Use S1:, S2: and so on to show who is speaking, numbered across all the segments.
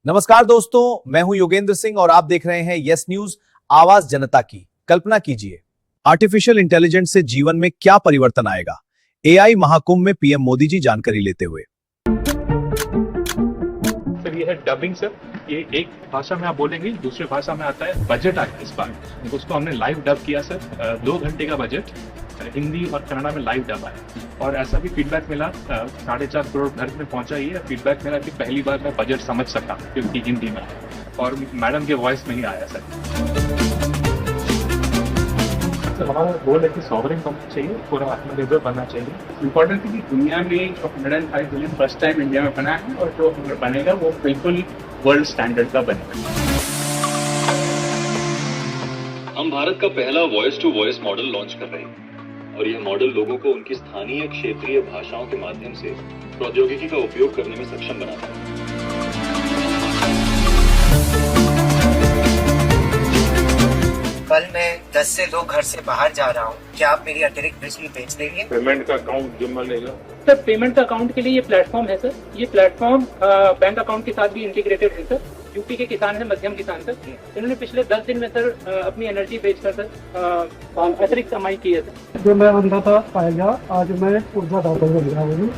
S1: नमस्कार दोस्तों, मैं हूं योगेंद्र सिंह और आप देख रहे हैं यस न्यूज, आवाज जनता की। कल्पना कीजिए, आर्टिफिशियल इंटेलिजेंस से जीवन में क्या परिवर्तन आएगा। एआई महाकुंभ में पीएम मोदी जी जानकारी लेते हुए।
S2: सर ये है डबिंग सर, ये एक भाषा में आप बोलेंगे, दूसरी भाषा में आता है। बजट आया इस बार, उसको हमने लाइव डब किया सर। 2 घंटे का बजट हिंदी और कन्नड़ा में लाइव डब आया। और ऐसा भी फीडबैक मिला, 4.5 करोड़ घर में पहुंचा। ये फीडबैक मिला कि पहली बार मैं बजट समझ सका क्योंकि हिंदी में और मैडम के वॉइस में ही आया सर। हमारा गोल है कि सॉवरेन बनना चाहिए, पूरा आत्मनिर्भर बनना चाहिए। इम्पोर्टेंट है कि दुनिया में 105 बिलियन फर्स्ट टाइम इंडिया में बना है और जो बनेगा वो बिल्कुल वर्ल्ड स्टैंडर्ड का बनेगा।
S3: हम भारत का पहला voice to voice model launch कर रहे हैं और यह मॉडल लोगों को उनकी स्थानीय क्षेत्रीय भाषाओं के माध्यम से प्रौद्योगिकी का उपयोग करने में सक्षम बनाता है।
S4: कल मैं 10 से 2 घर से बाहर जा रहा हूँ, क्या आप मेरी अतिरिक्त बिजली बेच देंगे?
S5: पेमेंट का अकाउंट जिम्मा लेगा
S2: सर। पेमेंट का अकाउंट के लिए ये प्लेटफॉर्म है सर। ये प्लेटफॉर्म बैंक अकाउंट के साथ भी इंटीग्रेटेड है सर। यूपी के किसान है, मध्यम किसान सर, इन्होंने पिछले 10 दिन में सर अपनी एनर्जी बेचकर सर अतिरिक्त कमाई की है सर।
S6: जो मैं अंधा था पाएगा, आज मैं ऊर्जा दाता बन गया हूँ।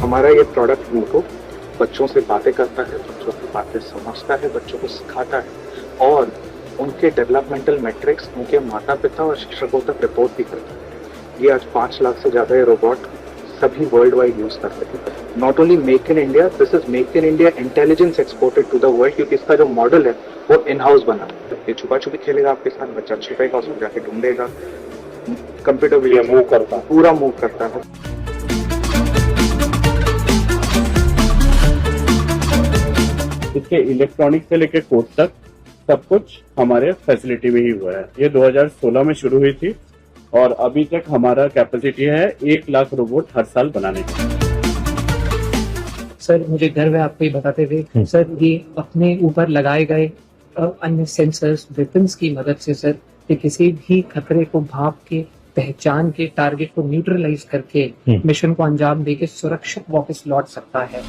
S7: हमारा ये प्रोडक्ट उनको बच्चों से बातें करता है, बच्चों की बातें समझता है, बच्चों को सिखाता है और उनके डेवलपमेंटल मैट्रिक्स उनके माता पिता और शिक्षकों तक रिपोर्ट भी करता है। ये आज 5 लाख से ज्यादा ये रोबोट सभी वर्ल्ड वाइड यूज करते हैं। Not only make in India, this is make in India intelligence exported to the world, क्योंकि इसका जो मॉडल है वो इन हाउस बना। ये छुपा छुपी खेलेगा आपके साथ, बच्चा छिपेगा, उसमें जाके ढूंढेगा। कंप्यूटर भी मूव करता है, पूरा मूव करता है।
S5: इसके इलेक्ट्रॉनिक से लेकर कोड तक सब कुछ हमारे फैसिलिटी में ही हुआ है। ये 2016 में शुरू हुई थी और अभी तक हमारा कैपेसिटी है 1 लाख रोबोट हर साल बनाने की।
S8: सर मुझे गर्व है आपको ये बताते हुए सर, ये अपने ऊपर लगाए गए अन्य सेंसर्स वेपन्स की मदद से सर ये किसी भी खतरे को भाप के, पहचान के, टारगेट को न्यूट्रलाइज करके मिशन को अंजाम देके सुरक्षित वापस लौट सकता है।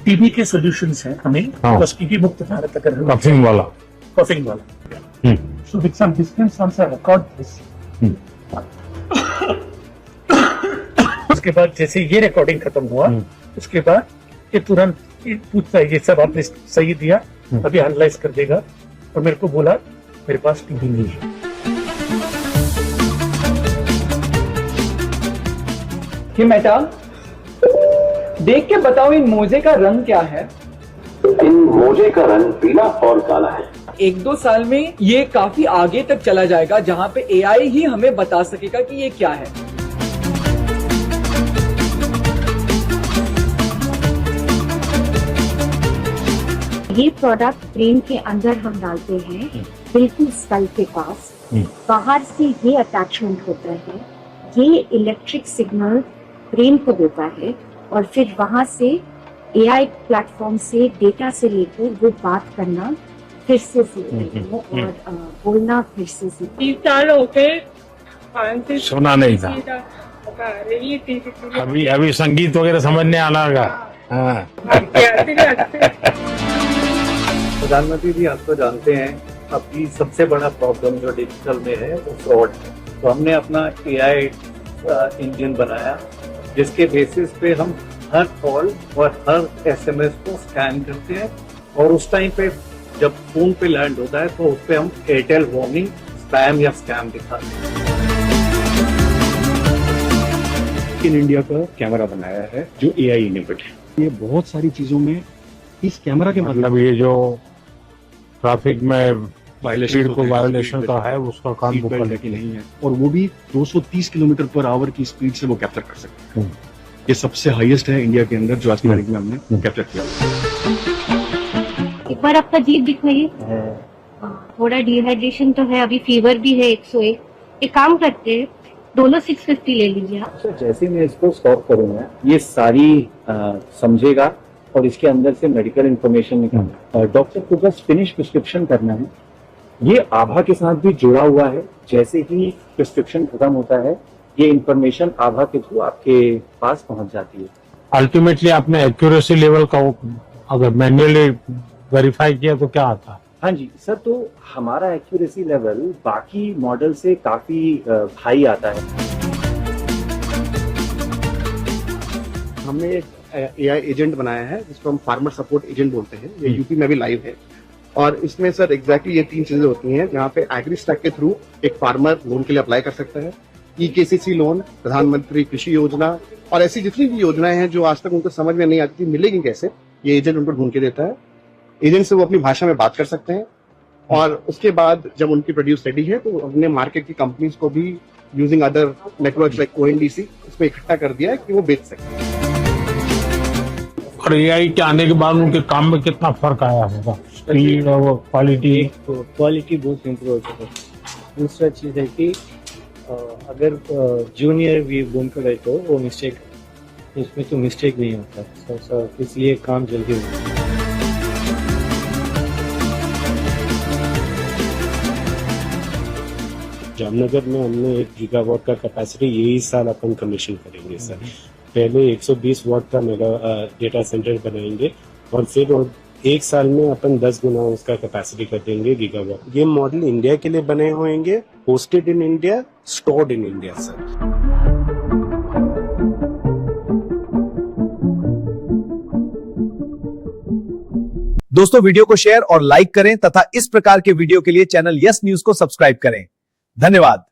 S6: टीबी के सॉल्यूशंस हैं हमें, बस टीबी मुक्त भारत अगर
S5: कफिंग वाला
S6: so with some distance once I record this, उसके बाद जैसे ये रिकॉर्डिंग खत्म हुआ, उसके बाद ये तुरंत पूछता है ये सब आपने सही दिया, अभी एनालाइज कर देगा और मेरे को बोला मेरे पास टीबी नहीं है।
S9: ये मैडम देख के बताओ, इन मोजे का रंग क्या है?
S10: इन मोजे का रंग पीला और काला है।
S9: 1-2 साल में ये काफी आगे तक चला जाएगा, जहाँ पे एआई ही हमें बता सकेगा कि ये क्या है।
S11: ये प्रोडक्ट ब्रेन के अंदर हम डालते हैं, बिल्कुल स्कल के पास। बाहर से ये अटैचमेंट होता है, ये इलेक्ट्रिक सिग्नल ब्रेन को देता है और फिर वहां से एआई प्लेटफॉर्म से डेटा से लेकर वो बात करना फिर से सीखते हैं और बोलना फिर से सीखते हैं।
S5: सुना नहीं था, अभी संगीत वगैरह समझने आना होगा।
S6: प्रधानमंत्री जी, आप तो जानते हैं अभी सबसे बड़ा प्रॉब्लम जो डिजिटल में है वो फ्रॉड है। तो हमने अपना एआई इंजन बनाया जिसके बेसिस पे हम हर कॉल और हर एसएमएस को स्कैन करते हैं और उस टाइम पे जब फोन पे लैंड होता है तो उस पे हम एयरटेल वार्निंग, स्पैम या स्कैम दिखाते हैं।
S7: इन इंडिया का कैमरा बनाया है जो एआई इनेबल्ड है। ये बहुत सारी चीजों में इस कैमरा के
S5: मतलब ये जो ट्रैफिक में स्पीड को वायलेशन का है उसका काम वो करने की नहीं है
S7: और वो भी 230 किलोमीटर पर आवर की स्पीड से वो कैप्चर कर सकते हैं। ये सबसे हाईएस्ट है इंडिया के अंदर जो आज की तारीख में हमने कैप्चर किया।
S11: एक बार आपका जीप दिखाइए, थोड़ा डिहाइड्रेशन तो है, अभी फीवर भी है 101। एक काम करते हैं, दोनों 650 ले लीजिए आप।
S12: जैसे मैं इसको स्टॉप करूंगा ये सारी समझेगा और इसके अंदर से मेडिकल इंफॉर्मेशन निकालना। डॉक्टर को बस फिनिश प्रिस्क्रिप्शन करना है। ये आभा के साथ भी जुड़ा हुआ है। जैसे ही प्रिस्क्रिप्शन खत्म होता है ये इंफॉर्मेशन आभा के थ्रू आपके पास पहुंच जाती है।
S5: अल्टीमेटली आपने एक्यूरेसी लेवल का
S13: अगर मैन्युअली वेरीफाई किया तो क्या आता?
S12: हाँ जी सर, तो हमारा एक्यूरेसी लेवल बाकी मॉडल से काफी हाई आता है।
S5: हमने एक AI एजेंट बनाया है जिसको हम फार्मर सपोर्ट एजेंट बोलते हैं। ये यूपी में भी लाइव है और इसमें सर एग्जैक्टली ये 3 चीजें होती हैं जहाँ पे एग्रीस्टैक के थ्रू एक फार्मर लोन के लिए अप्लाई कर सकता है। EKCC लोन, प्रधानमंत्री कृषि योजना और ऐसी जितनी भी योजनाएं हैं जो आज तक उनको समझ में नहीं आती थी मिलेगी कैसे, ये एजेंट उनको ढूंढ के देता है। एजेंट से वो अपनी भाषा में बात कर सकते हैं और उसके बाद जब उनकी प्रोड्यूस रेडी है तो हमने मार्केट की कंपनीज को भी using other networks like ONDC इसमें इकट्ठा कर दिया है कि वो बेच सकें।
S13: और AI के आने के बाद उनके काम में कितना फर्क आया होगा? स्पीड और
S6: क्वालिटी बहुत इम्प्रूव हो चुका है। दूसरा चीज़ है कि अगर जूनियर भी बोल कर रहे तो वो मिस्टेक, इसमें तो मिस्टेक नहीं होता, इसलिए काम जल्दी होता है।
S14: जामनगर में हमने 1 गीगावाट का कैपेसिटी यही साल अपन कमीशन करेंगे सर। पहले 120 वाट का मेगा डेटा सेंटर बनाएंगे और फिर 1 साल में अपन 10 गुना उसका कैपेसिटी कर देंगे गीगावाट। ये मॉडल इंडिया के लिए बने होंगे, hosted in India, stored in India sir.
S1: दोस्तों वीडियो को शेयर और लाइक करें तथा इस प्रकार के वीडियो के लिए चैनल यस न्यूज को सब्सक्राइब करें। धन्यवाद।